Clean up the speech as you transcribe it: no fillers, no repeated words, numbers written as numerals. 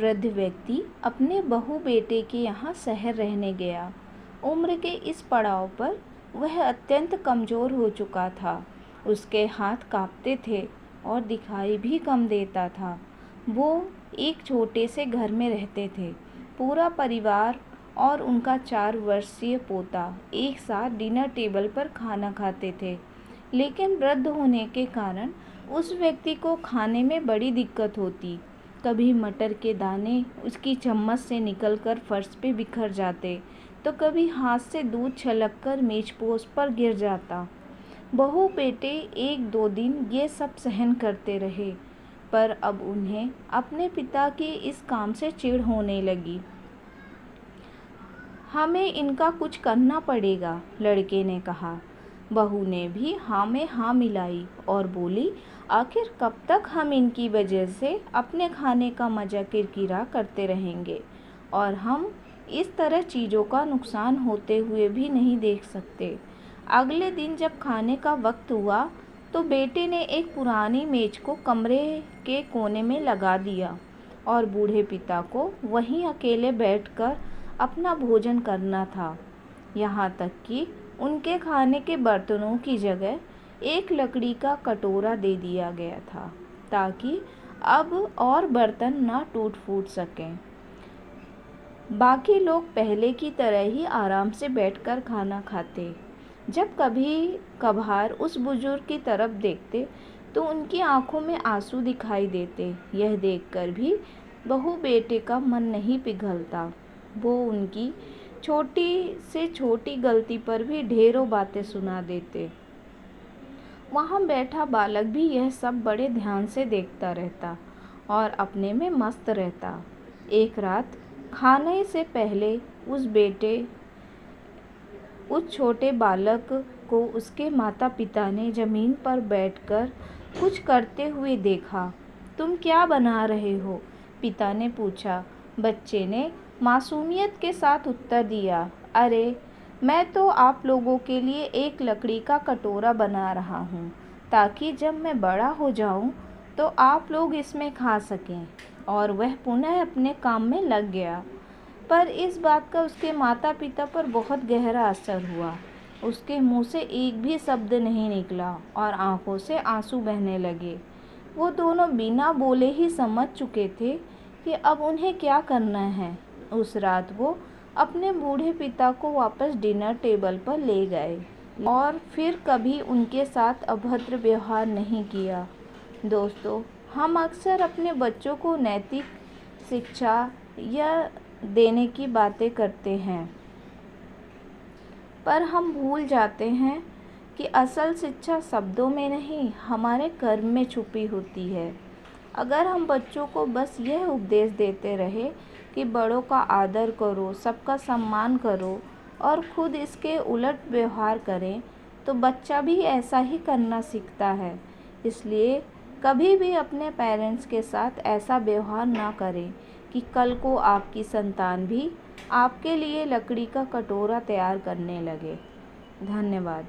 वृद्ध व्यक्ति अपने बहू बेटे के यहाँ शहर रहने गया। उम्र के इस पड़ाव पर वह अत्यंत कमज़ोर हो चुका था। उसके हाथ कांपते थे और दिखाई भी कम देता था। वो एक छोटे से घर में रहते थे। पूरा परिवार और उनका 4 वर्षीय पोता एक साथ डिनर टेबल पर खाना खाते थे। लेकिन वृद्ध होने के कारण उस व्यक्ति को खाने में बड़ी दिक्कत होती। कभी मटर के दाने उसकी चम्मच से निकलकर फर्श पे बिखर जाते, तो कभी हाथ से दूध छलककर मेज़पोश पर गिर जाता। बहू बेटे 1-2 दिन ये सब सहन करते रहे, पर अब उन्हें अपने पिता के इस काम से चिढ़ होने लगी। हमें इनका कुछ करना पड़ेगा, लड़के ने कहा। बहू ने भी हाँ में हाँ मिलाई और बोली, आखिर कब तक हम इनकी वजह से अपने खाने का मज़ा किरकिरा करते रहेंगे, और हम इस तरह चीज़ों का नुकसान होते हुए भी नहीं देख सकते। अगले दिन जब खाने का वक्त हुआ तो बेटे ने एक पुरानी मेज को कमरे के कोने में लगा दिया और बूढ़े पिता को वहीं अकेले बैठकर अपना भोजन करना था। यहाँ तक कि उनके खाने के बर्तनों की जगह एक लकड़ी का कटोरा दे दिया गया था, ताकि अब और बर्तन ना टूट फूट सकें। बाकी लोग पहले की तरह ही आराम से बैठकर खाना खाते। जब कभी कभार उस बुजुर्ग की तरफ देखते तो उनकी आंखों में आंसू दिखाई देते। यह देखकर भी बहू बेटे का मन नहीं पिघलता। वो उनकी छोटी से छोटी गलती पर भी ढेरों बातें सुना देते। वहाँ बैठा बालक भी यह सब बड़े ध्यान से देखता रहता और अपने में मस्त रहता। एक रात खाने से पहले उस छोटे बालक को उसके माता पिता ने ज़मीन पर बैठकर कुछ करते हुए देखा। तुम क्या बना रहे हो? पिता ने पूछा। बच्चे ने मासूमियत के साथ उत्तर दिया, अरे मैं तो आप लोगों के लिए एक लकड़ी का कटोरा बना रहा हूँ, ताकि जब मैं बड़ा हो जाऊँ तो आप लोग इसमें खा सकें। और वह पुनः अपने काम में लग गया। पर इस बात का उसके माता पिता पर बहुत गहरा असर हुआ। उसके मुंह से एक भी शब्द नहीं निकला और आंखों से आंसू बहने लगे। वो दोनों बिना बोले ही समझ चुके थे कि अब उन्हें क्या करना है। उस रात वो अपने बूढ़े पिता को वापस डिनर टेबल पर ले गए और फिर कभी उनके साथ अभद्र व्यवहार नहीं किया। दोस्तों, हम अक्सर अपने बच्चों को नैतिक शिक्षा देने की बातें करते हैं, पर हम भूल जाते हैं कि असल शिक्षा शब्दों में नहीं, हमारे कर्म में छुपी होती है। अगर हम बच्चों को बस यह उपदेश देते रहे कि बड़ों का आदर करो, सबका सम्मान करो और खुद इसके उलट व्यवहार करें, तो बच्चा भी ऐसा ही करना सीखता है। इसलिए कभी भी अपने पेरेंट्स के साथ ऐसा व्यवहार ना करें कि कल को आपकी संतान भी आपके लिए लकड़ी का कटोरा तैयार करने लगे। धन्यवाद।